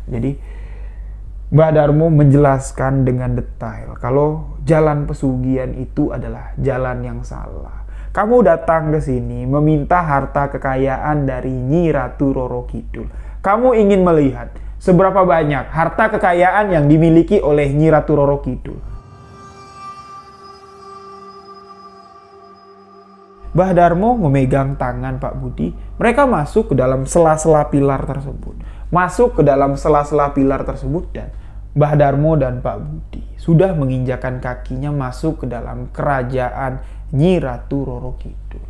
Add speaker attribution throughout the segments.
Speaker 1: Jadi Mbah Darmo menjelaskan dengan detail kalau jalan pesugihan itu adalah jalan yang salah. Kamu datang ke sini meminta harta kekayaan dari Nyi Ratu Roro Kidul. Kamu ingin melihat seberapa banyak harta kekayaan yang dimiliki oleh Nyi Ratu Roro Kidul. Mbah Darmo memegang tangan Pak Budi. Mereka masuk ke dalam sela-sela pilar tersebut. Masuk ke dalam sela-sela pilar tersebut dan Mbah Darmo dan Pak Budi sudah menginjakan kakinya masuk ke dalam kerajaan Nyi Ratu Roro Kidul.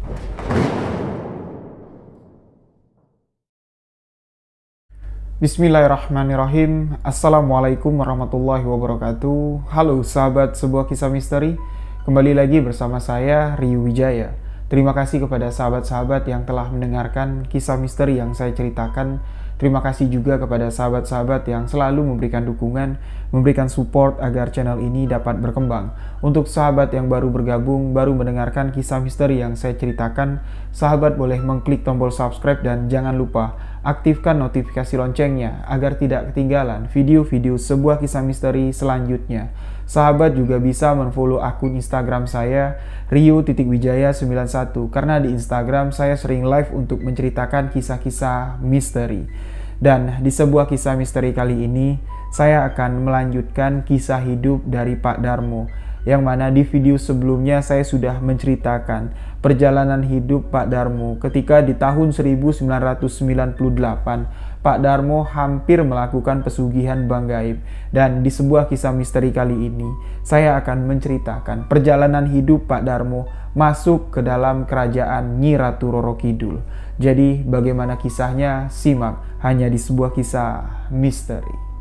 Speaker 1: Bismillahirrahmanirrahim. Assalamualaikum warahmatullahi wabarakatuh. Halo sahabat sebuah kisah misteri. Kembali lagi bersama saya Ryu Wijaya. Terima kasih kepada sahabat-sahabat yang telah mendengarkan kisah misteri yang saya ceritakan. Terima kasih juga kepada sahabat-sahabat yang selalu memberikan dukungan, memberikan support agar channel ini dapat berkembang. Untuk sahabat yang baru bergabung, baru mendengarkan kisah misteri yang saya ceritakan, sahabat boleh mengklik tombol subscribe dan jangan lupa aktifkan notifikasi loncengnya agar tidak ketinggalan video-video sebuah kisah misteri selanjutnya. Sahabat juga bisa menfollow akun Instagram saya Ryu.Wijaya91 karena di Instagram saya sering live untuk menceritakan kisah-kisah misteri. Dan di sebuah kisah misteri kali ini saya akan melanjutkan kisah hidup dari Pak Darmo, yang mana di video sebelumnya saya sudah menceritakan perjalanan hidup Pak Darmo ketika di tahun 1998 Pak Darmo hampir melakukan pesugihan bank gaib. Dan di sebuah kisah misteri kali ini saya akan menceritakan perjalanan hidup Pak Darmo masuk ke dalam kerajaan Nyi Ratu Roro Kidul. Jadi bagaimana kisahnya? Simak hanya di sebuah kisah misteri.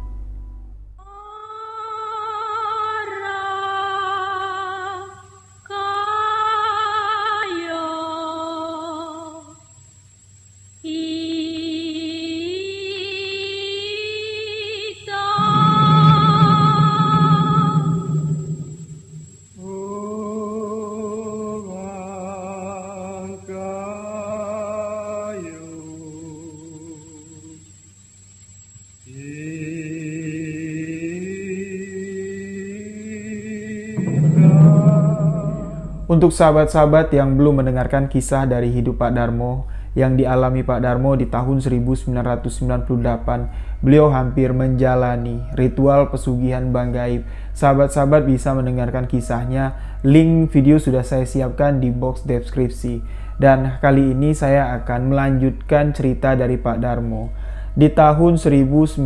Speaker 1: Untuk sahabat-sahabat yang belum mendengarkan kisah dari hidup Pak Darmo yang dialami Pak Darmo di tahun 1998, beliau hampir menjalani ritual pesugihan bank gaib. Sahabat-sahabat bisa mendengarkan kisahnya, link video sudah saya siapkan di box deskripsi. Dan kali ini saya akan melanjutkan cerita dari Pak Darmo. Di tahun 1998,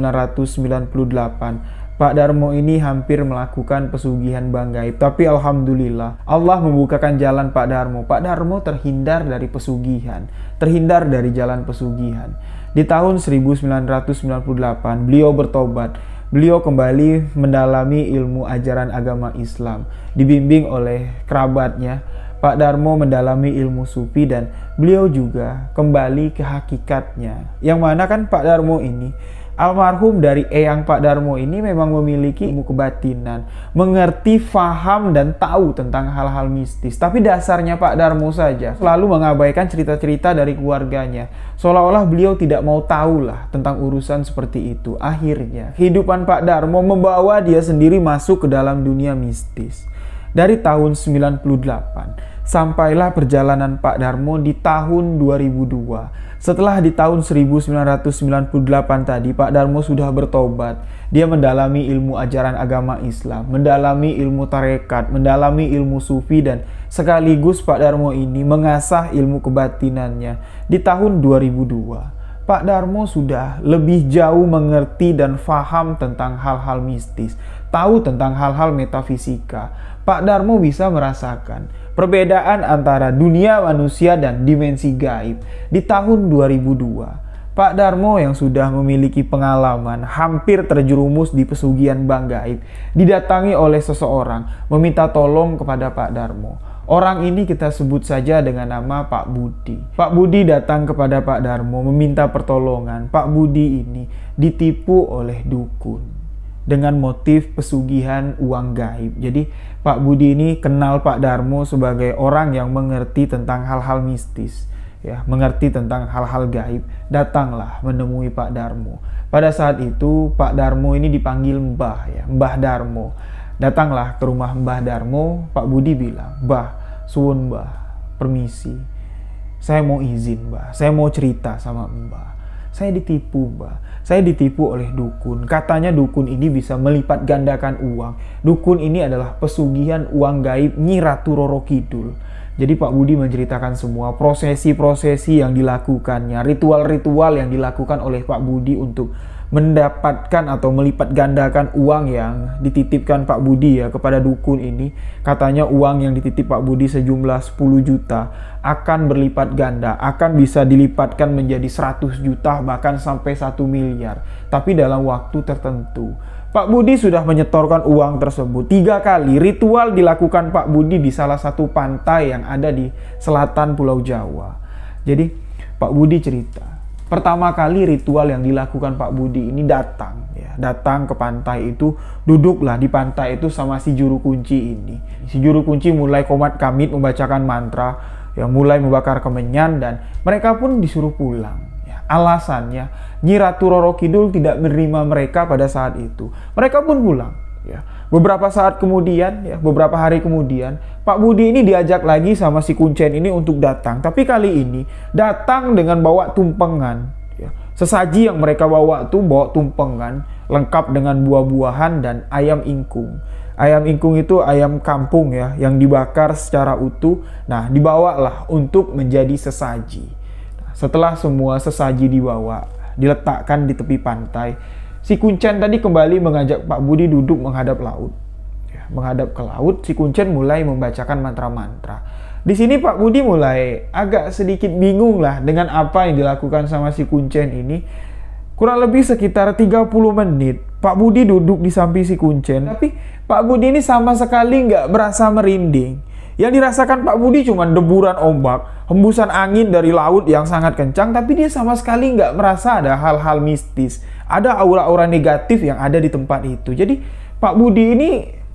Speaker 1: Pak Darmo ini hampir melakukan pesugihan bank gaib, tapi alhamdulillah Allah membukakan jalan Pak Darmo. Pak Darmo terhindar dari pesugihan, terhindar dari jalan pesugihan. Di tahun 1998 beliau bertobat. Beliau kembali mendalami ilmu ajaran agama Islam, dibimbing oleh kerabatnya. Pak Darmo mendalami ilmu sufi dan beliau juga kembali ke hakikatnya. Yang mana kan Pak Darmo ini, almarhum dari eyang Pak Darmo ini memang memiliki ilmu kebatinan, mengerti, faham, dan tahu tentang hal-hal mistis. Tapi dasarnya Pak Darmo saja selalu mengabaikan cerita-cerita dari keluarganya. Seolah-olah beliau tidak mau tahu lah tentang urusan seperti itu. Akhirnya, kehidupan Pak Darmo membawa dia sendiri masuk ke dalam dunia mistis. Dari tahun 98, sampailah perjalanan Pak Darmo di tahun 2002. Setelah di tahun 1998 tadi, Pak Darmo sudah bertobat. Dia mendalami ilmu ajaran agama Islam, mendalami ilmu tarekat, mendalami ilmu sufi, dan sekaligus Pak Darmo ini mengasah ilmu kebatinannya. Di tahun 2002, Pak Darmo sudah lebih jauh mengerti dan faham tentang hal-hal mistis, tahu tentang hal-hal metafisika. Pak Darmo bisa merasakan perbedaan antara dunia manusia dan dimensi gaib. Di tahun 2002, Pak Darmo yang sudah memiliki pengalaman hampir terjerumus di pesugihan bank gaib didatangi oleh seseorang meminta tolong kepada Pak Darmo. Orang ini kita sebut saja dengan nama Pak Budi. Pak Budi datang kepada Pak Darmo meminta pertolongan. Pak Budi ini ditipu oleh dukun dengan motif pesugihan uang gaib. Jadi Pak Budi ini kenal Pak Darmo sebagai orang yang mengerti tentang hal-hal mistis. ya, mengerti tentang hal-hal gaib, datanglah menemui Pak Darmo. Pada saat itu Pak Darmo ini dipanggil Mbah, ya, Mbah Darmo. Datanglah ke rumah Mbah Darmo. Pak Budi bilang, "Mbah, suwun Mbah, permisi. Saya mau izin Mbah, saya mau cerita sama Mbah. Saya ditipu Mbah, saya ditipu oleh dukun. Katanya dukun ini bisa melipat gandakan uang. Dukun ini adalah pesugihan uang gaib Nyi Ratu Roro Kidul." Jadi Pak Budi menceritakan semua prosesi-prosesi yang dilakukannya, ritual-ritual yang dilakukan oleh Pak Budi untuk mendapatkan atau melipat gandakan uang yang dititipkan Pak Budi ya kepada dukun ini. Katanya uang yang dititip Pak Budi sejumlah 10 juta akan berlipat ganda, akan bisa dilipatkan menjadi 100 juta bahkan sampai 1 miliar. Tapi dalam waktu tertentu. Pak Budi sudah menyetorkan uang tersebut 3 kali. Ritual dilakukan Pak Budi di salah satu pantai yang ada di selatan Pulau Jawa. Jadi Pak Budi cerita, pertama kali ritual yang dilakukan Pak Budi ini datang ke pantai itu, duduklah di pantai itu sama si juru kunci ini. Si juru kunci mulai komat kamit membacakan mantra, yang mulai membakar kemenyan, dan mereka pun disuruh pulang. Alasannya Nyi Ratu Roro Kidul tidak menerima mereka pada saat itu. Mereka pun pulang. Beberapa saat kemudian, beberapa hari kemudian, Pak Budi ini diajak lagi sama si Kuncen ini untuk datang. Tapi kali ini datang dengan bawa tumpengan. Sesaji yang mereka bawa tuh bawa tumpengan lengkap dengan buah-buahan dan ayam ingkung. Ayam ingkung itu ayam kampung ya, yang dibakar secara utuh. Nah, dibawalah untuk menjadi sesaji. Setelah semua sesaji dibawa, diletakkan di tepi pantai, si Kuncen tadi kembali mengajak Pak Budi duduk menghadap laut. Menghadap ke laut, si Kuncen mulai membacakan mantra-mantra. Di sini Pak Budi mulai agak sedikit bingung lah dengan apa yang dilakukan sama si Kuncen ini. Kurang lebih sekitar 30 menit, Pak Budi duduk di samping si Kuncen. Tapi Pak Budi ini sama sekali nggak berasa merinding. Yang dirasakan Pak Budi cuma deburan ombak, hembusan angin dari laut yang sangat kencang, tapi dia sama sekali nggak merasa ada hal-hal mistis. Ada aura-aura negatif yang ada di tempat itu. Jadi Pak Budi ini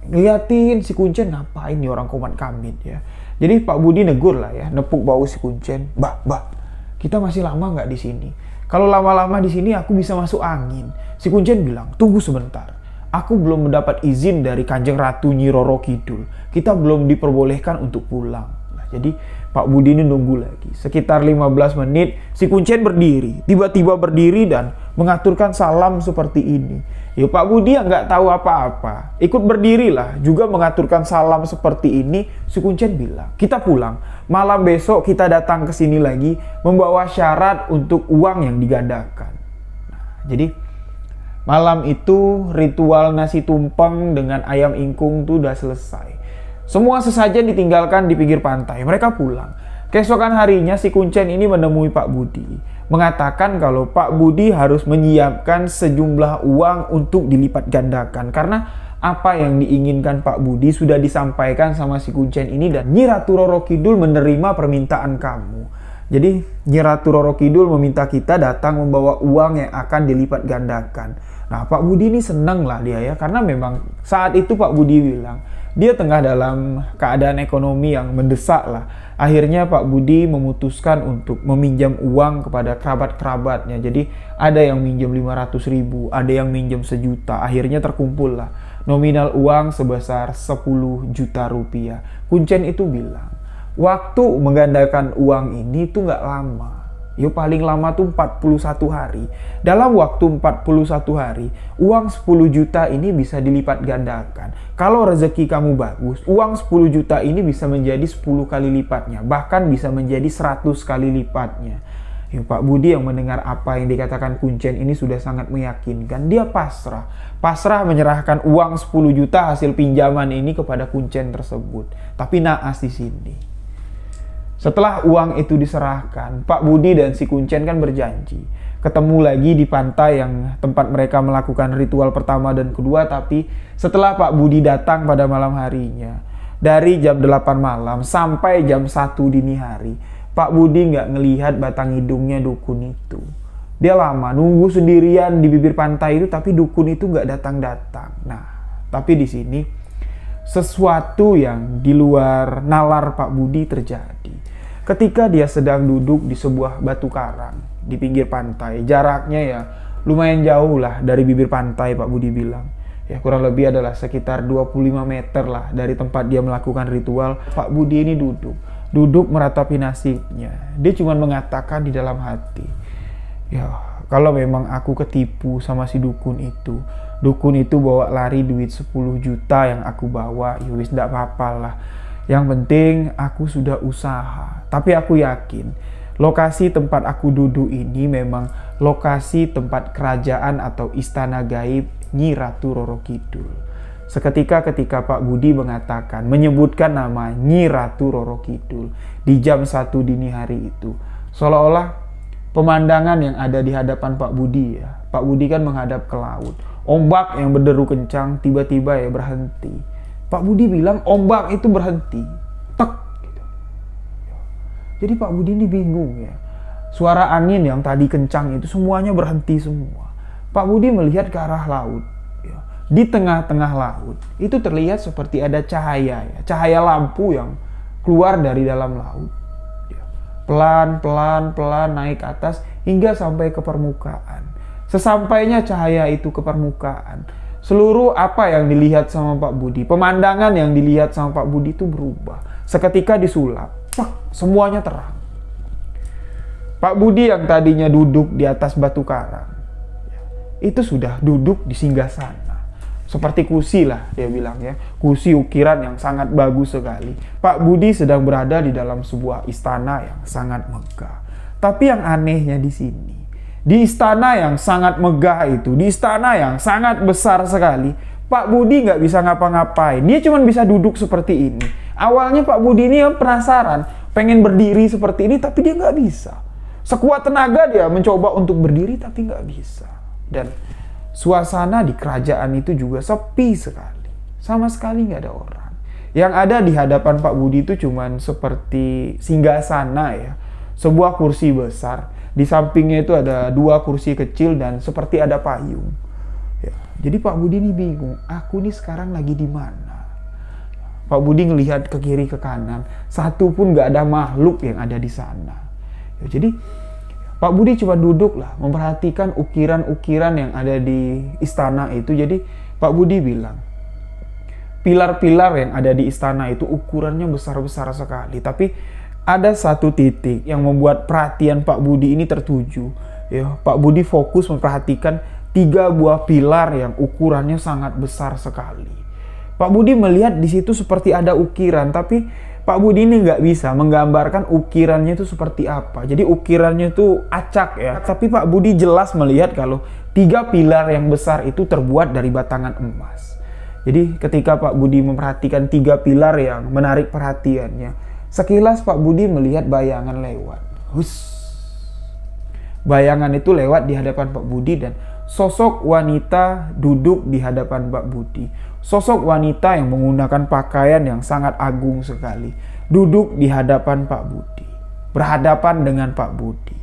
Speaker 1: ngeliatin si Kuncen, ngapain nih orang komat kamit ya. Jadi Pak Budi negur lah ya, nepuk bau si Kuncen. Mbah, kita masih lama nggak di sini? Kalau lama-lama di sini aku bisa masuk angin. Si Kuncen bilang, tunggu sebentar. Aku belum mendapat izin dari Kanjeng Ratu Nyi Roro Kidul. Kita belum diperbolehkan untuk pulang. Nah, jadi Pak Budi ini nunggu lagi. Sekitar 15 menit, si Kuncen berdiri. Tiba-tiba berdiri dan mengaturkan salam seperti ini. Ya Pak Budi yang nggak tahu apa-apa, ikut berdirilah, juga mengaturkan salam seperti ini. Si Kuncen bilang, kita pulang. Malam besok kita datang ke sini lagi, membawa syarat untuk uang yang digandakan. Nah, jadi malam itu ritual nasi tumpeng dengan ayam ingkung itu udah selesai. Semua sesajen ditinggalkan di pinggir pantai. Mereka pulang. Keesokan harinya si Kuncen ini menemui Pak Budi. Mengatakan kalau Pak Budi harus menyiapkan sejumlah uang untuk dilipat gandakan. Karena apa yang diinginkan Pak Budi sudah disampaikan sama si Kuncen ini. Dan Nyi Ratu Roro Kidul menerima permintaan kamu. Jadi Nyi Ratu Roro Kidul meminta kita datang membawa uang yang akan dilipat gandakan. Nah Pak Budi ini seneng lah dia ya. Karena memang saat itu Pak Budi bilang dia tengah dalam keadaan ekonomi yang mendesak lah. Akhirnya Pak Budi memutuskan untuk meminjam uang kepada kerabat-kerabatnya. Jadi ada yang minjem 500.000, ada yang minjem 1 juta. Akhirnya terkumpul lah nominal uang sebesar 10 juta rupiah. Kuncen itu bilang, waktu menggandakan uang ini tuh nggak lama. Paling lama tuh 41 hari. Dalam waktu 41 hari, uang 10 juta ini bisa dilipat gandakan. Kalau rezeki kamu bagus, uang 10 juta ini bisa menjadi 10 kali lipatnya. Bahkan bisa menjadi 100 kali lipatnya. Pak Budi yang mendengar apa yang dikatakan Kuncen ini sudah sangat meyakinkan. Dia pasrah. Pasrah menyerahkan uang 10 juta hasil pinjaman ini kepada Kuncen tersebut. Tapi naas di sini. Setelah uang itu diserahkan, Pak Budi dan si Kuncen kan berjanji ketemu lagi di pantai yang tempat mereka melakukan ritual pertama dan kedua. Tapi setelah Pak Budi datang pada malam harinya, dari jam 8 malam sampai jam 1 dini hari, Pak Budi nggak ngelihat batang hidungnya dukun itu. Dia lama nunggu sendirian di bibir pantai itu, tapi dukun itu nggak datang-datang. Nah, tapi di sini sesuatu yang di luar nalar Pak Budi terjadi. ketika dia sedang duduk di sebuah batu karang di pinggir pantai. Jaraknya ya lumayan jauh lah dari bibir pantai, Pak Budi bilang. Ya kurang lebih adalah sekitar 25 meter lah dari tempat dia melakukan ritual. Pak Budi ini duduk meratapi nasibnya. Dia cuma mengatakan di dalam hati, ya kalau memang aku ketipu sama si dukun itu bawa lari duit 10 juta yang aku bawa, ya wis ndak apa-apa lah. Yang penting aku sudah usaha. Tapi aku yakin lokasi tempat aku duduk ini memang lokasi tempat kerajaan atau istana gaib Nyi Ratu Roro Kidul. Seketika ketika Pak Budi menyebutkan nama Nyi Ratu Roro Kidul di jam 1 dini hari itu, seolah-olah pemandangan yang ada di hadapan Pak Budi ya. Pak Budi kan menghadap ke laut. Ombak yang berderu kencang tiba-tiba ya berhenti. Pak Budi bilang ombak itu berhenti. Tek gitu. Jadi Pak Budi ini bingung ya. Suara angin yang tadi kencang itu semuanya berhenti semua. Pak Budi melihat ke arah laut. Ya. Di tengah-tengah laut itu terlihat seperti ada cahaya ya. Cahaya lampu yang keluar dari dalam laut. Ya. Pelan-pelan naik ke atas hingga sampai ke permukaan. Sesampainya cahaya itu ke permukaan, seluruh apa yang dilihat sama Pak Budi, pemandangan yang dilihat sama Pak Budi itu berubah. Seketika disulap, semuanya terang. Pak Budi yang tadinya duduk di atas batu karang, itu sudah duduk di singgasana. Seperti kursi lah dia bilang ya, kursi ukiran yang sangat bagus sekali. Pak Budi sedang berada di dalam sebuah istana yang sangat megah. Tapi yang anehnya di sini, di istana yang sangat megah itu, di istana yang sangat besar sekali, Pak Budi nggak bisa ngapa-ngapain. Dia cuma bisa duduk seperti ini. Awalnya Pak Budi ini penasaran, pengen berdiri seperti ini, tapi dia nggak bisa. Sekuat tenaga dia mencoba untuk berdiri, tapi nggak bisa. Dan suasana di kerajaan itu juga sepi sekali. Sama sekali nggak ada orang. Yang ada di hadapan Pak Budi itu cuma seperti singgasana ya. Sebuah kursi besar. Di sampingnya itu ada 2 kursi kecil dan seperti ada payung. Ya, jadi Pak Budi ini bingung, aku ini sekarang lagi di mana? Pak Budi ngelihat ke kiri ke kanan, satu pun nggak ada makhluk yang ada di sana. Ya, jadi Pak Budi cuma duduk lah, memperhatikan ukiran-ukiran yang ada di istana itu. Jadi Pak Budi bilang, pilar-pilar yang ada di istana itu ukurannya besar-besar sekali, tapi ada satu titik yang membuat perhatian Pak Budi ini tertuju. Ya, Pak Budi fokus memperhatikan 3 buah pilar yang ukurannya sangat besar sekali. Pak Budi melihat di situ seperti ada ukiran, tapi Pak Budi ini nggak bisa menggambarkan ukirannya itu seperti apa. Jadi ukirannya itu acak ya. Tapi Pak Budi jelas melihat kalau 3 pilar yang besar itu terbuat dari batangan emas. Jadi ketika Pak Budi memperhatikan 3 pilar yang menarik perhatiannya, sekilas Pak Budi melihat bayangan lewat. Bayangan itu lewat di hadapan Pak Budi dan sosok wanita duduk di hadapan Pak Budi. Sosok wanita yang menggunakan pakaian yang sangat agung sekali. Duduk di hadapan Pak Budi. Berhadapan dengan Pak Budi.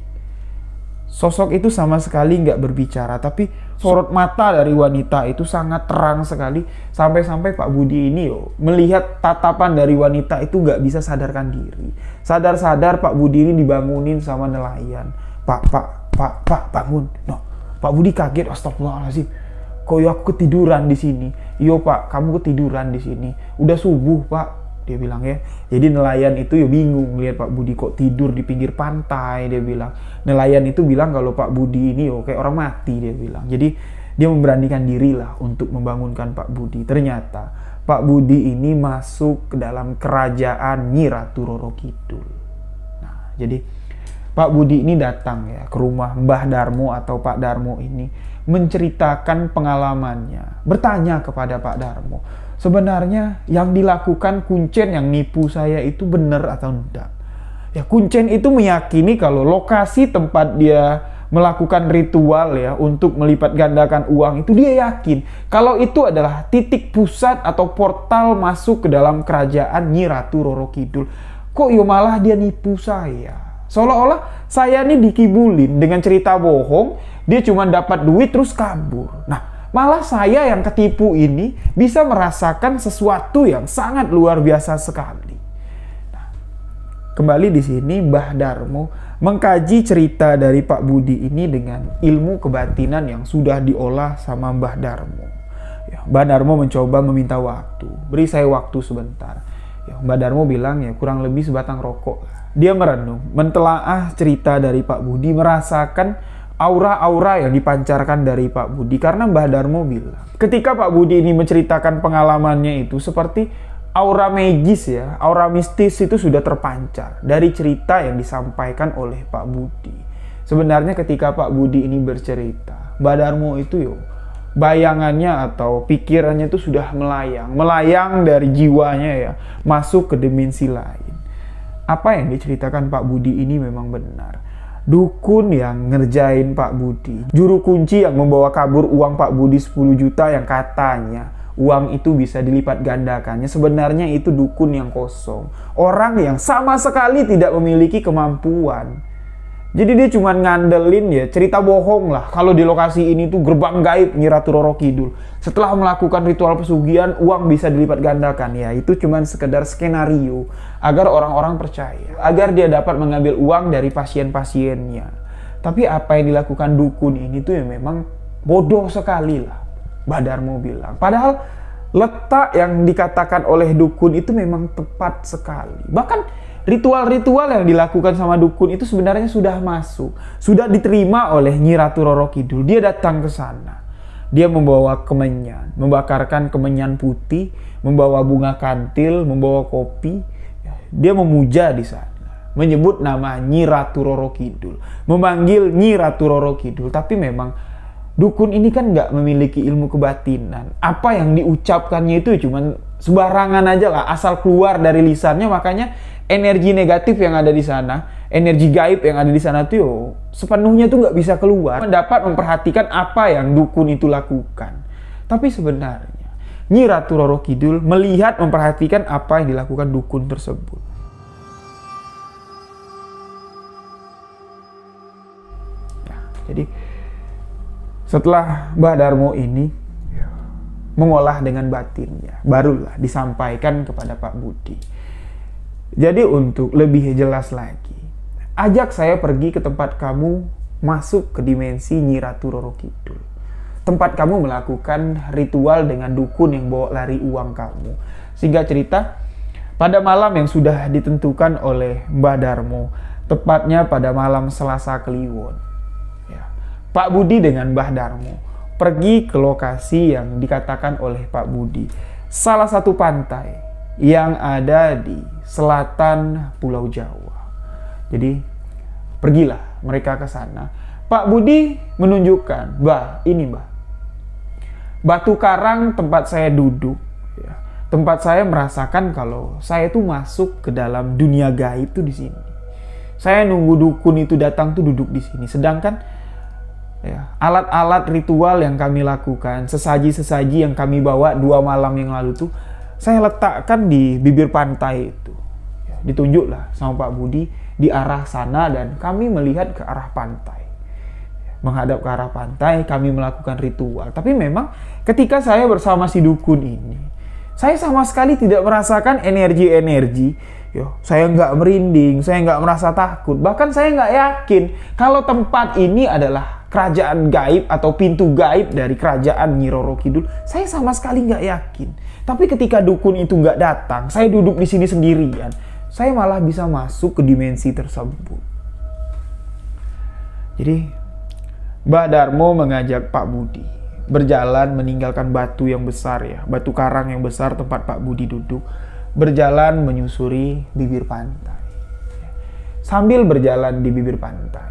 Speaker 1: Sosok itu sama sekali nggak berbicara, tapi sorot mata dari wanita itu sangat terang sekali. Sampai-sampai Pak Budi ini melihat tatapan dari wanita itu nggak bisa sadarkan diri. Sadar-sadar Pak Budi ini dibangunin sama nelayan. Pak, bangun. No. Pak Budi kaget, astagfirullahaladzim. Kok aku ketiduran di sini? Yo Pak, kamu ketiduran di sini. Udah subuh Pak, dia bilang ya. Jadi nelayan itu ya bingung lihat Pak Budi kok tidur di pinggir pantai, dia bilang. Nelayan itu bilang kalau Pak Budi ini kayak orang mati, dia bilang. Jadi dia memberanikan diri lah untuk membangunkan Pak Budi. Ternyata Pak Budi ini masuk ke dalam kerajaan Nyi Ratu Roro Kidul. Nah, jadi Pak Budi ini datang ya ke rumah Mbah Darmo atau Pak Darmo ini, menceritakan pengalamannya, bertanya kepada Pak Darmo, sebenarnya yang dilakukan Kuncen yang nipu saya itu benar atau enggak? Ya, Kuncen itu meyakini kalau lokasi tempat dia melakukan ritual ya untuk melipat gandakan uang itu, dia yakin kalau itu adalah titik pusat atau portal masuk ke dalam kerajaan Nyi Ratu Roro Kidul. Kok malah dia nipu saya? Seolah-olah saya ini dikibulin dengan cerita bohong, dia cuma dapat duit terus kabur. Nah, malah saya yang ketipu ini bisa merasakan sesuatu yang sangat luar biasa sekali. Nah, Kembali di sini Mbah Darmo mengkaji cerita dari Pak Budi ini dengan ilmu kebatinan yang sudah diolah sama Mbah Darmo. Ya, Mbah Darmo mencoba meminta waktu, beri saya waktu sebentar. Ya, Mbah Darmo bilang ya kurang lebih sebatang rokok. Dia merenung, mentelaah cerita dari Pak Budi, merasakan aura-aura yang dipancarkan dari Pak Budi. Karena Mbah Darmo bilang, ketika Pak Budi ini menceritakan pengalamannya itu seperti aura magis ya, aura mistis itu sudah terpancar dari cerita yang disampaikan oleh Pak Budi. Sebenarnya ketika Pak Budi ini bercerita, Mbah Darmo itu bayangannya atau pikirannya itu sudah melayang dari jiwanya ya, masuk ke dimensi lain. Apa yang diceritakan Pak Budi ini memang benar. Dukun yang ngerjain Pak Budi, juru kunci yang membawa kabur uang Pak Budi 10 juta yang katanya uang itu bisa dilipat gandakannya, sebenarnya itu dukun yang kosong. Orang yang sama sekali tidak memiliki kemampuan. Jadi dia cuma ngandelin ya cerita bohong lah. Kalau di lokasi ini tuh gerbang gaib Nyi Ratu Roro Kidul. Setelah melakukan ritual pesugihan, uang bisa dilipat gandakan. Ya itu cuma sekedar skenario agar orang-orang percaya, agar dia dapat mengambil uang dari pasien-pasiennya. Tapi apa yang dilakukan dukun ini tuh ya memang bodoh sekali lah, Mbah Darmo bilang. Padahal letak yang dikatakan oleh dukun itu memang tepat sekali. Bahkan ritual-ritual yang dilakukan sama dukun itu sebenarnya sudah masuk, sudah diterima oleh Nyi Ratu Roro Kidul. Dia datang ke sana. Dia membawa kemenyan, membakarkan kemenyan putih, membawa bunga kantil, membawa kopi. Dia memuja di sana, menyebut nama Nyi Ratu Roro Kidul, memanggil Nyi Ratu Roro Kidul. Tapi memang dukun ini kan nggak memiliki ilmu kebatinan. Apa yang diucapkannya itu cuma sembarangan aja lah, asal keluar dari lisannya. Makanya energi negatif yang ada di sana, energi gaib yang ada di sana tuh sepenuhnya tuh nggak bisa keluar. Dapat memperhatikan apa yang dukun itu lakukan. Tapi sebenarnya Nyi Ratu Roro Kidul melihat, memperhatikan apa yang dilakukan dukun tersebut. Nah, jadi setelah Mbah Darmo ini mengolah dengan batinnya, barulah disampaikan kepada Pak Budi. Jadi untuk lebih jelas lagi, ajak saya pergi ke tempat kamu masuk ke dimensi Nyi Ratu Roro Kidul. Tempat kamu melakukan ritual dengan dukun yang bawa lari uang kamu. Singkat cerita, pada malam yang sudah ditentukan oleh Mbah Darmo, tepatnya pada malam Selasa Kliwon, Pak Budi dengan Mbah Darmo pergi ke lokasi yang dikatakan oleh Pak Budi, salah satu pantai yang ada di selatan Pulau Jawa. Jadi pergilah mereka ke sana. Pak Budi menunjukkan, "Mbah, ini Mbah, batu karang tempat saya duduk, ya, tempat saya merasakan kalau saya tuh masuk ke dalam dunia gaib tuh di sini. Saya nunggu dukun itu datang tuh duduk di sini. Sedangkan ya, alat-alat ritual yang kami lakukan, sesaji-sesaji yang kami bawa 2 malam yang lalu tuh saya letakkan di bibir pantai itu." Ya, ditunjuklah sama Pak Budi di arah sana dan kami melihat ke arah pantai. Menghadap ke arah pantai, kami melakukan ritual. Tapi memang ketika saya bersama si dukun ini, saya sama sekali tidak merasakan energi-energi. Saya nggak merinding, saya nggak merasa takut. Bahkan saya nggak yakin kalau tempat ini adalah kerajaan gaib atau pintu gaib dari kerajaan Nyi Roro Kidul. Saya sama sekali nggak yakin. Tapi ketika dukun itu nggak datang, saya duduk di sini sendirian, saya malah bisa masuk ke dimensi tersebut. Jadi Mbah Darmo mengajak Pak Budi berjalan meninggalkan batu yang besar ya, batu karang yang besar tempat Pak Budi duduk, berjalan menyusuri bibir pantai. Sambil berjalan di bibir pantai,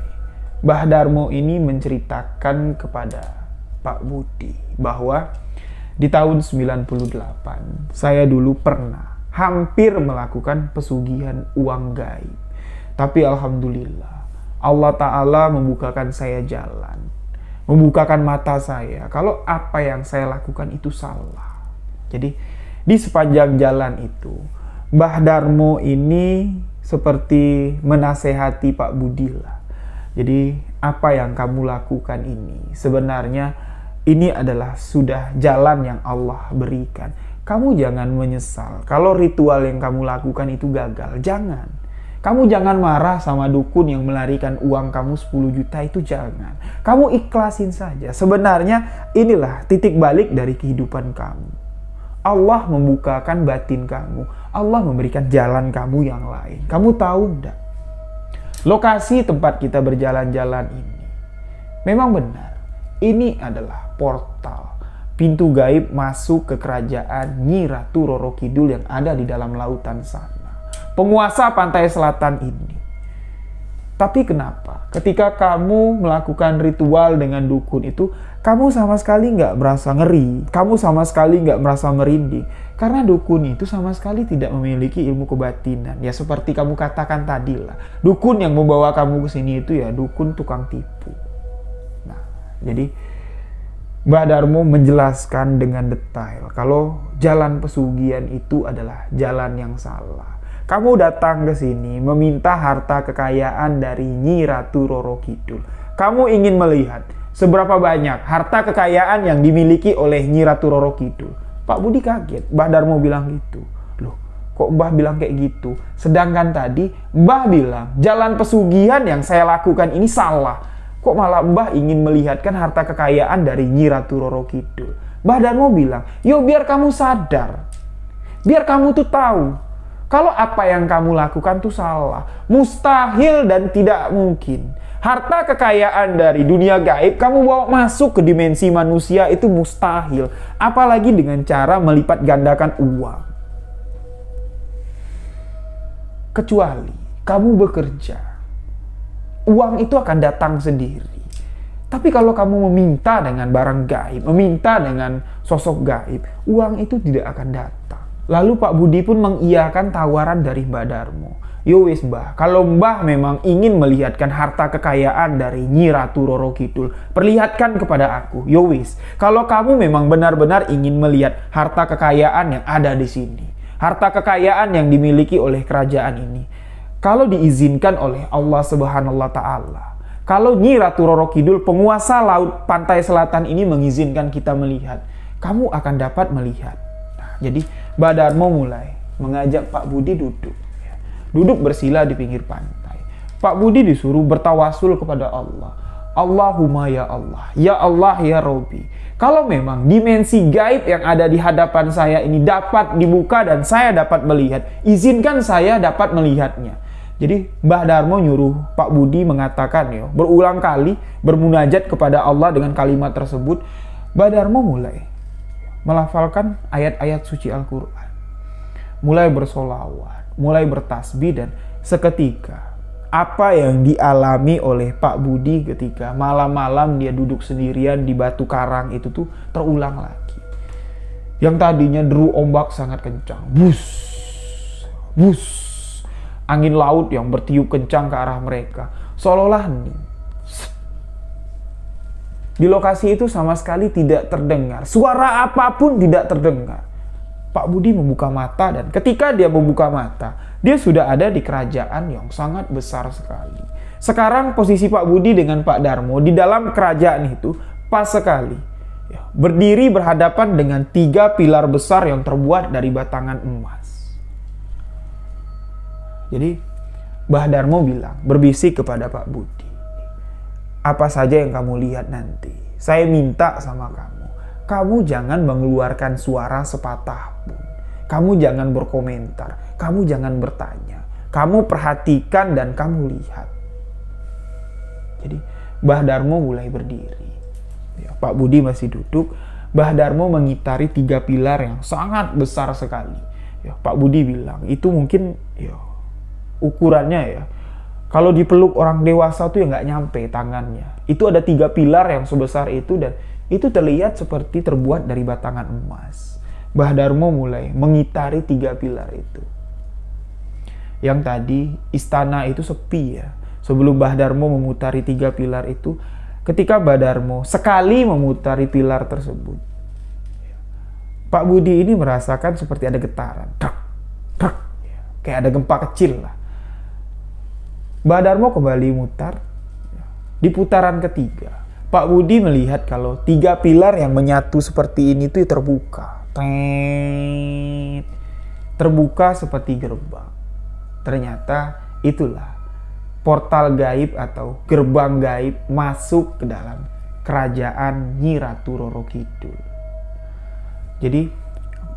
Speaker 1: Mbah Darmo ini menceritakan kepada Pak Budi bahwa di tahun 98 saya dulu pernah hampir melakukan pesugihan uang gaib. Tapi alhamdulillah Allah Ta'ala membukakan saya jalan, membukakan mata saya kalau apa yang saya lakukan itu salah. Jadi di sepanjang jalan itu Mbah Darmo ini seperti menasehati Pak Budi lah. Jadi apa yang kamu lakukan ini sebenarnya ini adalah sudah jalan yang Allah berikan. Kamu jangan menyesal kalau ritual yang kamu lakukan itu gagal. Jangan. Kamu jangan marah sama dukun yang melarikan uang kamu 10 juta itu, jangan. Kamu ikhlasin saja. Sebenarnya inilah titik balik dari kehidupan kamu. Allah membukakan batin kamu. Allah memberikan jalan kamu yang lain. Kamu tahu enggak? Lokasi tempat kita berjalan-jalan ini memang benar. Ini adalah portal, pintu gaib masuk ke kerajaan Nyi Ratu Roro Kidul yang ada di dalam lautan sana. Penguasa pantai selatan ini. Tapi kenapa? Ketika kamu melakukan ritual dengan dukun itu, kamu sama sekali nggak merasa ngeri. Kamu sama sekali nggak merasa merinding. Karena dukun itu sama sekali tidak memiliki ilmu kebatinan. Ya seperti kamu katakan tadi lah. Dukun yang membawa kamu ke sini itu ya dukun tukang tipu. Nah, jadi Mbah Darmo menjelaskan dengan detail kalau jalan pesugihan itu adalah jalan yang salah. Kamu datang ke sini meminta harta kekayaan dari Nyi Ratu Roro Kidul. Kamu ingin melihat seberapa banyak harta kekayaan yang dimiliki oleh Nyi Ratu Roro Kidul. Pak Budi kaget, Mbah Darmo bilang gitu. Loh, kok Mbah bilang kayak gitu? Sedangkan tadi Mbah bilang jalan pesugihan yang saya lakukan ini salah. Kok malah Mbah ingin melihatkan harta kekayaan dari Nyi Ratu Roro Kidul? Mbah Darmo bilang, yo biar kamu sadar. Biar kamu tuh tahu. Kalau apa yang kamu lakukan tuh salah, mustahil dan tidak mungkin. Harta kekayaan dari dunia gaib kamu bawa masuk ke dimensi manusia itu mustahil. Apalagi dengan cara melipat gandakan uang. Kecuali kamu bekerja, uang itu akan datang sendiri. Tapi kalau kamu meminta dengan barang gaib, meminta dengan sosok gaib, uang itu tidak akan datang. Lalu Pak Budi pun mengiyakan tawaran dari Mbah Darmo. Yo wis Mbah, kalau Mbah memang ingin melihatkan harta kekayaan dari Nyi Ratu Roro Kidul, perlihatkan kepada aku. Yo wis, kalau kamu memang benar-benar ingin melihat harta kekayaan yang ada di sini, harta kekayaan yang dimiliki oleh kerajaan ini, kalau diizinkan oleh Allah Subhanahu wa Ta'ala, kalau Nyi Ratu Roro Kidul, penguasa laut pantai selatan ini mengizinkan kita melihat, kamu akan dapat melihat. Nah, jadi Mbah Darmo mulai mengajak Pak Budi duduk. Duduk bersila di pinggir pantai. Pak Budi disuruh bertawasul kepada Allah. Allahumma ya Allah ya Robbi. Kalau memang dimensi gaib yang ada di hadapan saya ini dapat dibuka dan saya dapat melihat, izinkan saya dapat melihatnya. Jadi Mbah Darmo nyuruh Pak Budi mengatakan ya, berulang kali bermunajat kepada Allah dengan kalimat tersebut. Mbah Darmo mulai melafalkan ayat-ayat suci Al-Quran, mulai bersolawat, mulai bertasbih, dan seketika apa yang dialami oleh Pak Budi ketika malam-malam dia duduk sendirian di batu karang itu tuh terulang lagi. Yang tadinya deru ombak sangat kencang, bus, bus, angin laut yang bertiup kencang ke arah mereka, seolah-olah hening. Di lokasi itu sama sekali tidak terdengar. Suara apapun tidak terdengar. Pak Budi membuka mata dan ketika dia membuka mata, dia sudah ada di kerajaan yang sangat besar sekali. Sekarang posisi Pak Budi dengan Pak Darmo di dalam kerajaan itu pas sekali. Berdiri berhadapan dengan 3 pilar besar yang terbuat dari batangan emas. Jadi Mbah Darmo bilang, berbisik kepada Pak Budi. Apa saja yang kamu lihat nanti, saya minta sama kamu jangan mengeluarkan suara sepatah pun. Kamu jangan berkomentar, kamu jangan bertanya. Kamu perhatikan dan kamu lihat. Jadi Mbah Darmo mulai berdiri. Ya, Pak Budi masih duduk. Mbah Darmo mengitari 3 pilar yang sangat besar sekali. Ya, Pak Budi bilang, itu mungkin ya, ukurannya ya, kalau dipeluk orang dewasa tuh ya nggak nyampe tangannya. Itu ada 3 pilar yang sebesar itu dan itu terlihat seperti terbuat dari batangan emas. Mbah Darmo mulai mengitari 3 pilar itu. Yang tadi istana itu sepi ya. Sebelum Mbah Darmo memutari 3 pilar itu, ketika Mbah Darmo sekali memutari pilar tersebut, Pak Budi ini merasakan seperti ada getaran. Trak, trak, kayak ada gempa kecil lah. Mbah Darmo kembali mutar. Di putaran ketiga, Pak Budi melihat kalau 3 pilar yang menyatu seperti ini tuh terbuka. Terbuka seperti gerbang. Ternyata Itulah portal gaib atau gerbang gaib masuk ke dalam kerajaan Nyi Ratu Roro Kidul. Jadi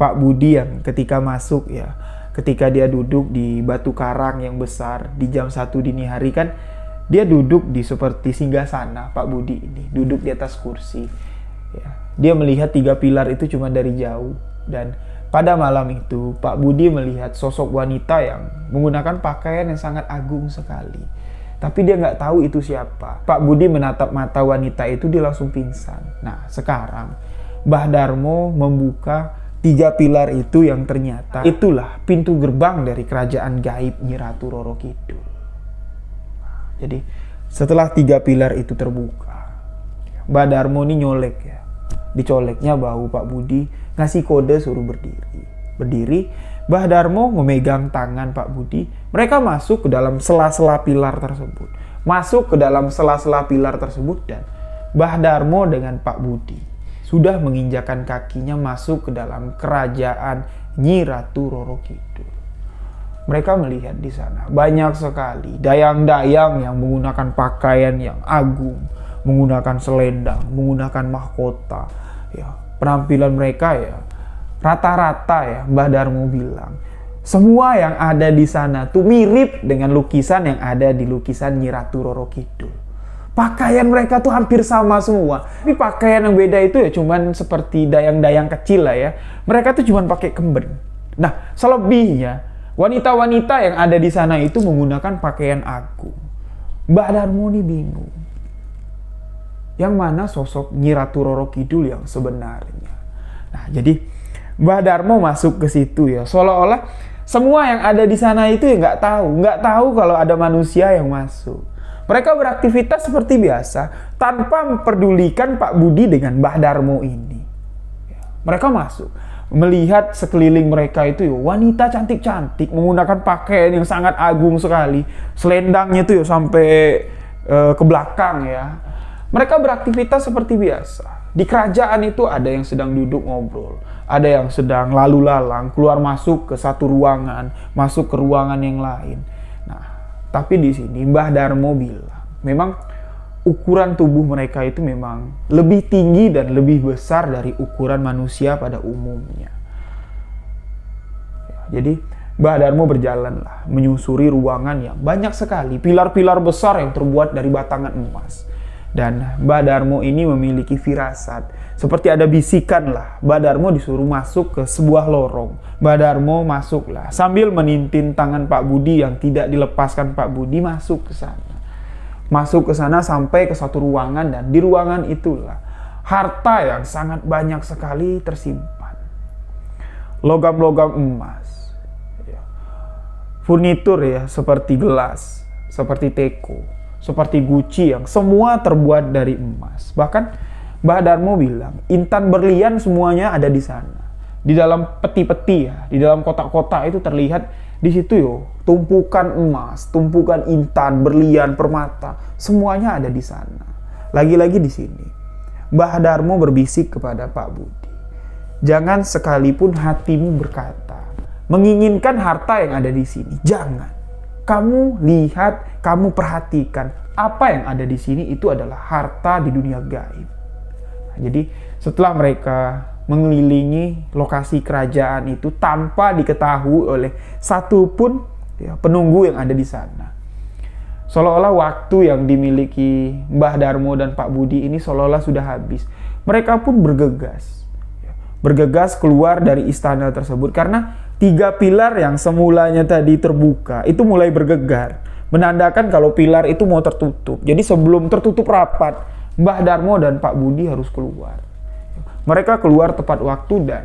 Speaker 1: Pak Budi yang ketika masuk ya, ketika dia duduk di batu karang yang besar di jam 1 dini hari kan, dia duduk di seperti singgasana. Pak Budi ini duduk di atas kursi ya. Dia melihat 3 pilar itu cuma dari jauh, dan pada malam itu Pak Budi melihat sosok wanita yang menggunakan pakaian yang sangat agung sekali. Tapi dia nggak tahu itu siapa. Pak Budi menatap mata wanita itu, dia langsung pingsan. Nah sekarang Mbah Darmo membuka 3 pilar itu yang ternyata itulah pintu gerbang dari kerajaan gaib Nyi Ratu Roro Kidul. Jadi setelah 3 pilar itu terbuka, Mbah Darmo ini nyolek ya. Dicoleknya bahu Pak Budi, ngasih kode suruh berdiri. Berdiri, Mbah Darmo memegang tangan Pak Budi. Mereka masuk ke dalam sela-sela pilar tersebut. Masuk ke dalam sela-sela pilar tersebut, dan Mbah Darmo dengan Pak Budi sudah menginjakan kakinya masuk ke dalam kerajaan Nyi Ratu Roro Kidul. Mereka melihat di sana banyak sekali dayang-dayang yang menggunakan pakaian yang agung, menggunakan selendang, menggunakan mahkota. Ya, penampilan mereka ya rata-rata ya Mbah Darmo bilang semua yang ada di sana tuh mirip dengan lukisan yang ada di lukisan Nyi Ratu Roro Kidul. Pakaian mereka tuh hampir sama semua. Tapi pakaian yang beda itu ya cuman seperti dayang-dayang kecil lah ya. Mereka tuh cuman pakai kemben. Nah, selebihnya wanita-wanita yang ada di sana itu menggunakan pakaian agung. Mbah Darmo nih bingung. Yang mana sosok Nyi Ratu Roro Kidul yang sebenarnya. Nah, jadi Mbah Darmo masuk ke situ ya. Seolah-olah semua yang ada di sana itu ya nggak tahu kalau ada manusia yang masuk. Mereka beraktivitas seperti biasa tanpa memperdulikan Pak Budi dengan Mbah Darmo ini. Mereka masuk, melihat sekeliling mereka itu ya, wanita cantik-cantik menggunakan pakaian yang sangat agung sekali. Selendangnya itu ya sampai ke belakang ya. Mereka beraktivitas seperti biasa. Di kerajaan itu ada yang sedang duduk ngobrol, ada yang sedang lalu lalang, keluar masuk ke satu ruangan, masuk ke ruangan yang lain. Tapi di sini Mbah Darmo bilang, memang ukuran tubuh mereka itu memang lebih tinggi dan lebih besar dari ukuran manusia pada umumnya. Jadi Mbah Darmo berjalanlah menyusuri ruangan yang banyak sekali pilar-pilar besar yang terbuat dari batangan emas. Dan Mbah Darmo ini memiliki firasat, seperti ada bisikan lah. Mbah Darmo disuruh masuk ke sebuah lorong. Mbah Darmo masuklah sambil menintin tangan Pak Budi yang tidak dilepaskan Pak Budi masuk ke sana. Masuk ke sana sampai ke satu ruangan, dan di ruangan itulah harta yang sangat banyak sekali tersimpan. Logam-logam emas. Furnitur ya, seperti gelas, seperti teko, seperti guci yang semua terbuat dari emas. Bahkan Mbah Darmo bilang intan berlian semuanya ada di sana. Di dalam peti-peti ya, di dalam kotak-kotak itu terlihat di situ yo tumpukan emas, tumpukan intan, berlian, permata, semuanya ada di sana. Lagi-lagi di sini Mbah Darmo berbisik kepada Pak Budi, jangan sekalipun hatimu berkata menginginkan harta yang ada di sini. Jangan. Kamu lihat, kamu perhatikan apa yang ada di sini itu adalah harta di dunia gaib. Nah, jadi setelah mereka mengelilingi lokasi kerajaan itu tanpa diketahui oleh satupun ya, penunggu yang ada di sana, seolah-olah waktu yang dimiliki Mbah Darmo dan Pak Budi ini seolah-olah sudah habis. Mereka pun bergegas keluar dari istana tersebut karena 3 pilar yang semulanya tadi terbuka itu mulai bergegar, menandakan kalau pilar itu mau tertutup. Jadi sebelum tertutup rapat, Mbah Darmo dan Pak Budi harus keluar. Mereka keluar tepat waktu dan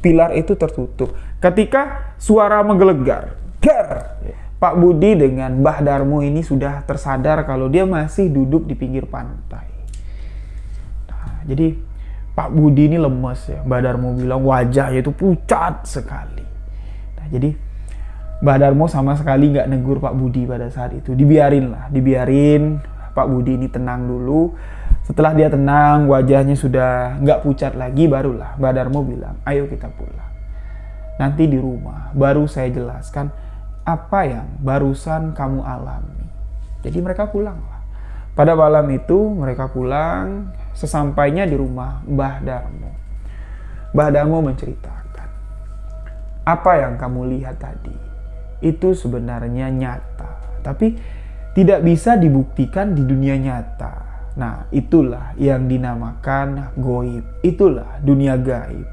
Speaker 1: pilar itu tertutup. Ketika suara menggelegar, gar, Pak Budi dengan Mbah Darmo ini sudah tersadar kalau dia masih duduk di pinggir pantai. Nah, jadi Pak Budi ini lemes ya. Mbah Darmo bilang wajahnya itu pucat sekali. Nah, jadi Mbah Darmo sama sekali nggak negur Pak Budi pada saat itu. Dibiarin Pak Budi ini tenang dulu. Setelah dia tenang, wajahnya sudah nggak pucat lagi, barulah Mbah Darmo bilang, ayo kita pulang. Nanti di rumah baru saya jelaskan apa yang barusan kamu alami. Jadi mereka pulanglah. Pada malam itu mereka pulang, sesampainya di rumah Mbah Darmo. Mbah Darmo menceritakan, apa yang kamu lihat tadi itu sebenarnya nyata, tapi tidak bisa dibuktikan di dunia nyata. Nah, itulah yang dinamakan goib. Itulah dunia gaib.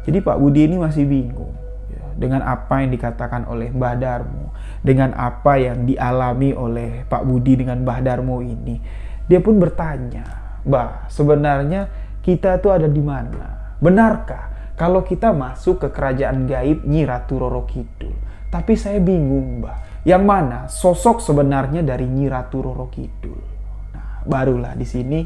Speaker 1: Jadi Pak Budi ini masih bingung ya, dengan apa yang dikatakan oleh Mbah Darmo, dengan apa yang dialami oleh Pak Budi dengan Mbah Darmo ini. Dia pun bertanya, Mbah, sebenarnya kita tuh ada di mana? Benarkah kalau kita masuk ke kerajaan gaib Nyi Ratu Roro Kidul? Tapi saya bingung, Mbah. Yang mana sosok sebenarnya dari Nyi Ratu Roro Kidul? Nah, barulah di sini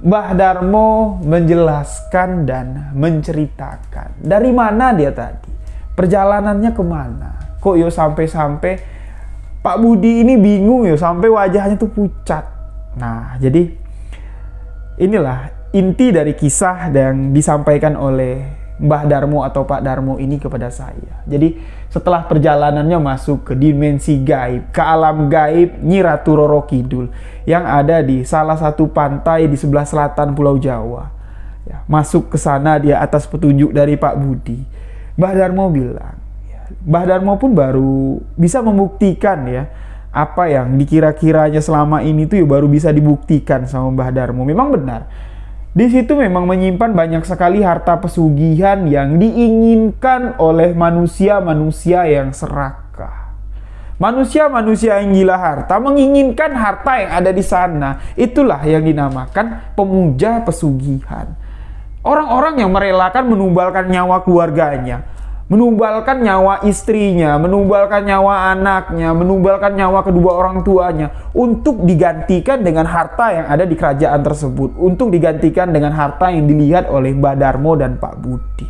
Speaker 1: Mbah Darmo menjelaskan dan menceritakan dari mana dia tadi, perjalanannya kemana. Kok yo sampai-sampai Pak Budi ini bingung yo, sampai wajahnya tuh pucat. Nah, jadi inilah inti dari kisah yang disampaikan oleh Mbah Darmo atau Pak Darmo ini kepada saya. Jadi setelah perjalanannya masuk ke dimensi gaib, ke alam gaib Nyi Ratu Roro Kidul yang ada di salah satu pantai di sebelah selatan Pulau Jawa. Ya, masuk ke sana dia atas petunjuk dari Pak Budi. Mbah Darmo bilang, Mbah Darmo pun baru bisa membuktikan ya apa yang dikira-kiranya selama ini tuh ya baru bisa dibuktikan sama Mbah Darmo. Memang benar. Di situ memang menyimpan banyak sekali harta pesugihan yang diinginkan oleh manusia-manusia yang serakah. Manusia-manusia yang gila harta menginginkan harta yang ada di sana. Itulah yang dinamakan pemuja pesugihan. Orang-orang yang merelakan menumbalkan nyawa keluarganya, menumbalkan nyawa istrinya, menumbalkan nyawa anaknya, menumbalkan nyawa kedua orang tuanya untuk digantikan dengan harta yang ada di kerajaan tersebut, untuk digantikan dengan harta yang dilihat oleh Mbah Darmo dan Pak Budi.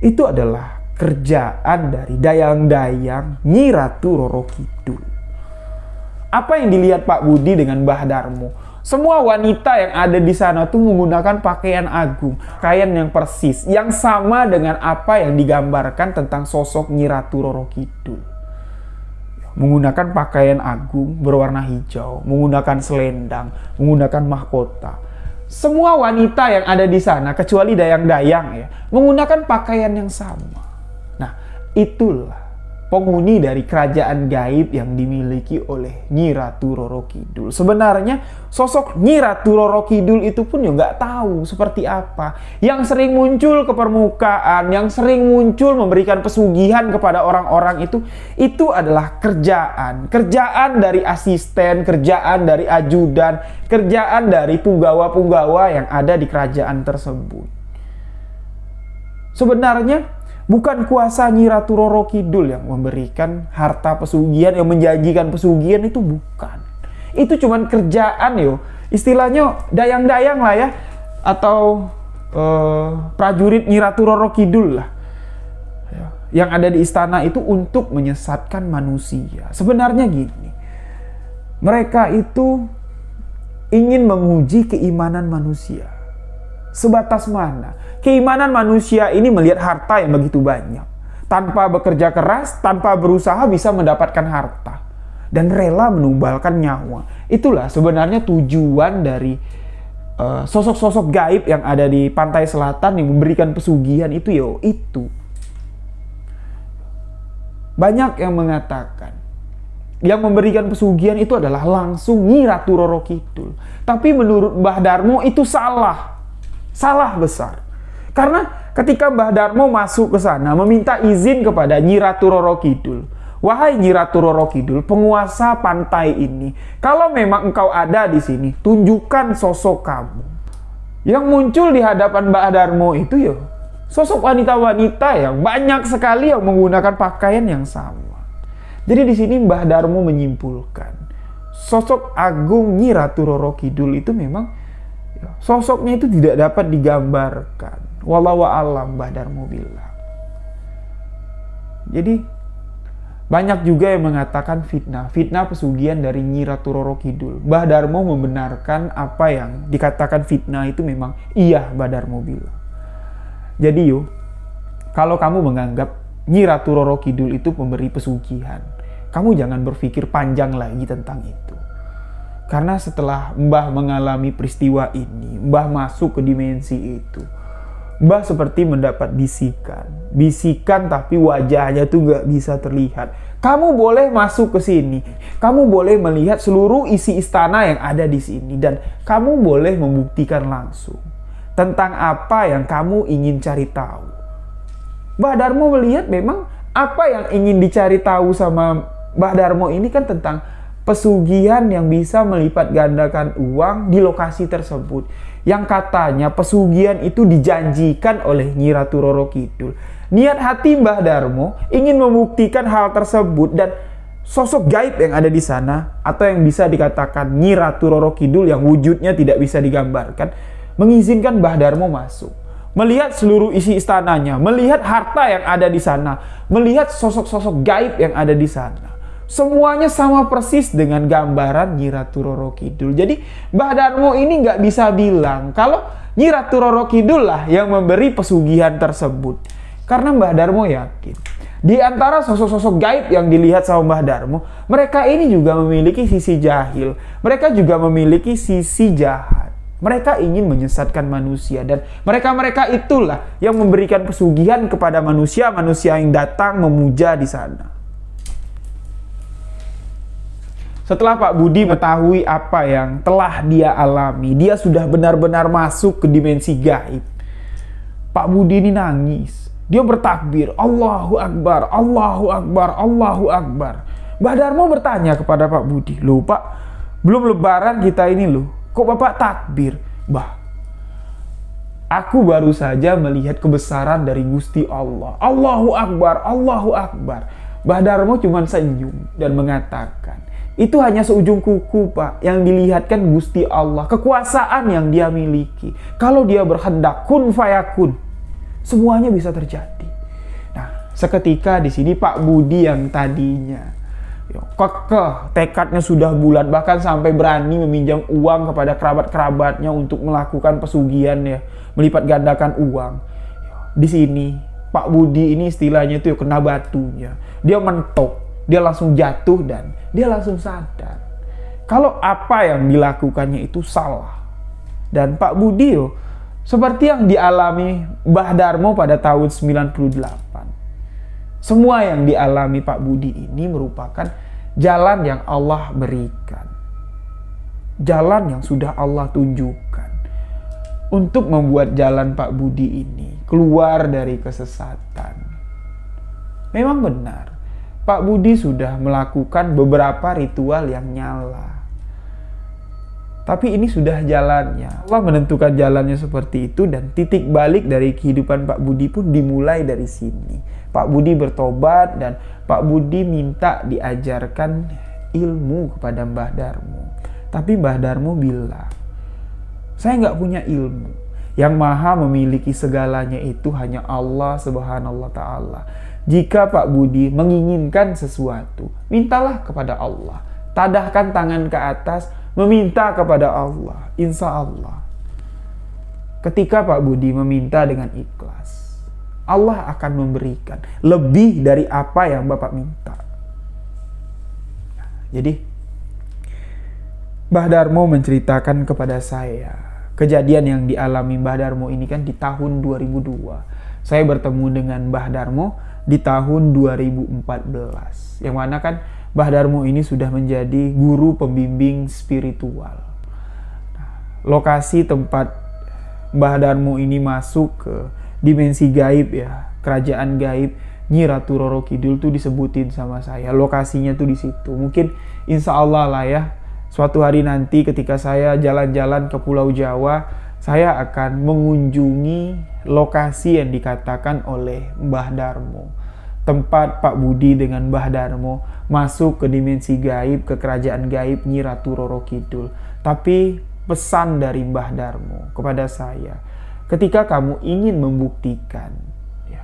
Speaker 1: Itu adalah kerjaan dari dayang-dayang Nyi Ratu Roro Kidul. Apa yang dilihat Pak Budi dengan Mbah Darmo? Semua wanita yang ada di sana tuh menggunakan pakaian agung, pakaian yang persis, yang sama dengan apa yang digambarkan tentang sosok Nyi Ratu Roro Kidul. Menggunakan pakaian agung berwarna hijau, menggunakan selendang, menggunakan mahkota. Semua wanita yang ada di sana, kecuali dayang-dayang ya, menggunakan pakaian yang sama. Nah, itulah penghuni dari kerajaan gaib yang dimiliki oleh Nyi Ratu Roro Kidul. Sebenarnya sosok Nyi Ratu Roro Kidul itu pun ya nggak tahu seperti apa. Yang sering muncul ke permukaan, yang sering muncul memberikan pesugihan kepada orang-orang itu adalah kerjaan. Kerjaan dari asisten, kerjaan dari ajudan, kerjaan dari punggawa-punggawa yang ada di kerajaan tersebut. Sebenarnya bukan kuasa Nyi Ratu Roro Kidul yang memberikan harta pesugihan, yang menjanjikan pesugihan, itu bukan. Itu cuman kerjaan yo. Istilahnya dayang-dayang lah ya. Atau prajurit Nyi Ratu Roro Kidul lah. Yang ada di istana itu untuk menyesatkan manusia. Sebenarnya gini. Mereka itu ingin menguji keimanan manusia. Sebatas mana keimanan manusia ini melihat harta yang begitu banyak, tanpa bekerja keras, tanpa berusaha bisa mendapatkan harta, dan rela menumbalkan nyawa. Itulah sebenarnya tujuan dari sosok-sosok gaib yang ada di pantai selatan yang memberikan pesugihan itu yo. Itu banyak yang mengatakan yang memberikan pesugihan itu adalah langsung Nyi Ratu Roro Kidul. Tapi menurut Mbah Darmo itu salah. Salah besar. Karena ketika Mbah Darmo masuk ke sana meminta izin kepada Nyi Ratu Roro Kidul, wahai Nyi Ratu Roro Kidul, penguasa pantai ini, kalau memang engkau ada di sini, tunjukkan sosok kamu. Yang muncul di hadapan Mbah Darmo itu ya sosok wanita-wanita yang banyak sekali yang menggunakan pakaian yang sama. Jadi di sini Mbah Darmo menyimpulkan sosok agung Nyi Ratu Roro Kidul itu memang sosoknya itu tidak dapat digambarkan. Wallahu a'lam, Mbah Darmo bilang. Jadi banyak juga yang mengatakan fitnah pesugihan dari Nyi Ratu Roro Kidul. Mbah Darmo membenarkan apa yang dikatakan fitnah itu memang iya, Mbah Darmo bilang. Jadi kalau kamu menganggap Nyi Ratu Roro Kidul itu pemberi pesugihan. Kamu jangan berpikir panjang lagi tentang itu. Karena setelah Mbah mengalami peristiwa ini, Mbah masuk ke dimensi itu. Mbah seperti mendapat bisikan. Bisikan tapi wajahnya tuh gak bisa terlihat. Kamu boleh masuk ke sini. Kamu boleh melihat seluruh isi istana yang ada di sini. Dan kamu boleh membuktikan langsung tentang apa yang kamu ingin cari tahu. Mbah Darmo melihat memang apa yang ingin dicari tahu sama Mbah Darmo ini kan tentang pesugihan yang bisa melipat gandakan uang di lokasi tersebut. Yang katanya pesugihan itu dijanjikan oleh Nyi Ratu Roro Kidul. Niat hati Mbah Darmo ingin membuktikan hal tersebut, dan sosok gaib yang ada di sana, atau yang bisa dikatakan Nyi Ratu Roro Kidul yang wujudnya tidak bisa digambarkan, mengizinkan Mbah Darmo masuk. Melihat seluruh isi istananya, melihat harta yang ada di sana, melihat sosok-sosok gaib yang ada di sana. Semuanya sama persis dengan gambaran Nyi Ratu Roro Kidul. Jadi Mbah Darmo ini nggak bisa bilang kalau Nyi Ratu Roro Kidul lah yang memberi pesugihan tersebut. Karena Mbah Darmo yakin, di antara sosok-sosok gaib yang dilihat sama Mbah Darmo, mereka ini juga memiliki sisi jahil. Mereka juga memiliki sisi jahat. Mereka ingin menyesatkan manusia, dan mereka-mereka itulah yang memberikan pesugihan kepada manusia-manusia yang datang memuja di sana. Setelah Pak Budi mengetahui apa yang telah dia alami, dia sudah benar-benar masuk ke dimensi gaib. Pak Budi ini nangis. Dia bertakbir, Allahu Akbar, Allahu Akbar, Allahu Akbar. Mbah Darmo bertanya kepada Pak Budi, "Loh Pak, belum lebaran kita ini loh, kok Bapak takbir?" "Bah, aku baru saja melihat kebesaran dari Gusti Allah. Allahu Akbar, Allahu Akbar." Mbah Darmo cuma senyum dan mengatakan, "Itu hanya seujung kuku Pak, yang dilihatkan Gusti Allah, kekuasaan yang dia miliki. Kalau dia berkehendak, kun fayakun, semuanya bisa terjadi." Nah, seketika di sini Pak Budi yang tadinya kekeh, tekadnya sudah bulat, bahkan sampai berani meminjam uang kepada kerabat-kerabatnya untuk melakukan pesugihan ya, melipat gandakan uang. Di sini Pak Budi ini istilahnya itu kena batunya. Dia mentok. Dia langsung jatuh dan dia langsung sadar kalau apa yang dilakukannya itu salah. Dan Pak Budi seperti yang dialami Mbah Darmo pada tahun 98. Semua yang dialami Pak Budi ini merupakan jalan yang Allah berikan. Jalan yang sudah Allah tunjukkan untuk membuat jalan Pak Budi ini keluar dari kesesatan. Memang benar, Pak Budi sudah melakukan beberapa ritual yang nyala. Tapi ini sudah jalannya. Allah menentukan jalannya seperti itu, dan titik balik dari kehidupan Pak Budi pun dimulai dari sini. Pak Budi bertobat dan Pak Budi minta diajarkan ilmu kepada Mbah Darmo. Tapi Mbah Darmo bilang, "Saya nggak punya ilmu. Yang maha memiliki segalanya itu hanya Allah Subhanahu wa Ta'ala. Jika Pak Budi menginginkan sesuatu, mintalah kepada Allah. Tadahkan tangan ke atas, meminta kepada Allah. Insya Allah." Ketika Pak Budi meminta dengan ikhlas, Allah akan memberikan lebih dari apa yang Bapak minta. Jadi, Mbah Darmo menceritakan kepada saya kejadian yang dialami Mbah Darmo ini kan di tahun 2002. Saya bertemu dengan Mbah Darmo di tahun 2014, yang mana kan Mbah Darmo ini sudah menjadi guru pembimbing spiritual. Lokasi tempat Mbah Darmo ini masuk ke dimensi gaib ya, kerajaan gaib Nyi Ratu Roro Kidul tuh disebutin sama saya. Lokasinya tuh di situ. Mungkin insya Allah lah ya, suatu hari nanti ketika saya jalan-jalan ke Pulau Jawa, saya akan mengunjungi lokasi yang dikatakan oleh Mbah Darmo. Tempat Pak Budi dengan Mbah Darmo masuk ke dimensi gaib, ke kerajaan gaib Nyi Ratu Roro Kidul. Tapi pesan dari Mbah Darmo kepada saya, ketika kamu ingin membuktikan ya,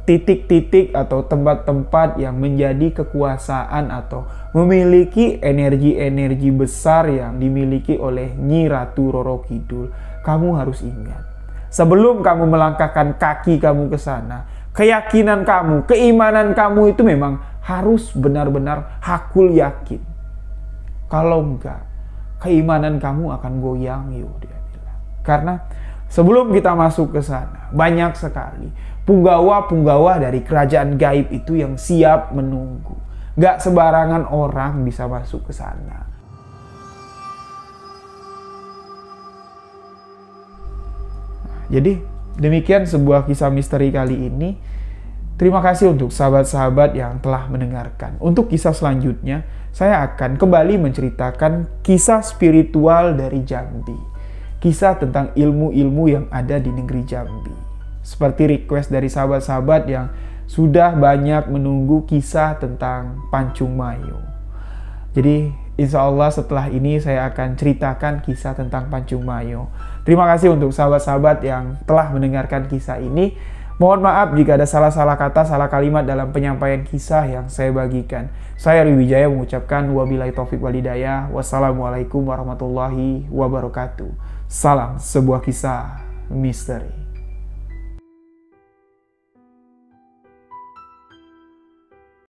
Speaker 1: titik-titik atau tempat-tempat yang menjadi kekuasaan atau memiliki energi-energi besar yang dimiliki oleh Nyi Ratu Roro Kidul, kamu harus ingat, sebelum kamu melangkahkan kaki kamu ke sana, keyakinan kamu, keimanan kamu itu memang harus benar-benar hakul yakin. Kalau enggak, keimanan kamu akan goyang, yuk, dia bilang. Karena sebelum kita masuk ke sana, banyak sekali punggawa-punggawa dari kerajaan gaib itu yang siap menunggu. Gak sembarangan orang bisa masuk ke sana. Jadi demikian sebuah kisah misteri kali ini. Terima kasih untuk sahabat-sahabat yang telah mendengarkan. Untuk kisah selanjutnya, saya akan kembali menceritakan kisah spiritual dari Jambi. Kisah tentang ilmu-ilmu yang ada di negeri Jambi. Seperti request dari sahabat-sahabat yang sudah banyak menunggu kisah tentang Pancung Mayo. Jadi insya Allah setelah ini saya akan ceritakan kisah tentang Pancung Mayo. Terima kasih untuk sahabat-sahabat yang telah mendengarkan kisah ini. Mohon maaf jika ada salah-salah kata, salah kalimat dalam penyampaian kisah yang saya bagikan. Saya Ari Wijaya mengucapkan wabillahi taufik walhidayah. Wassalamualaikum warahmatullahi wabarakatuh. Salam sebuah kisah misteri.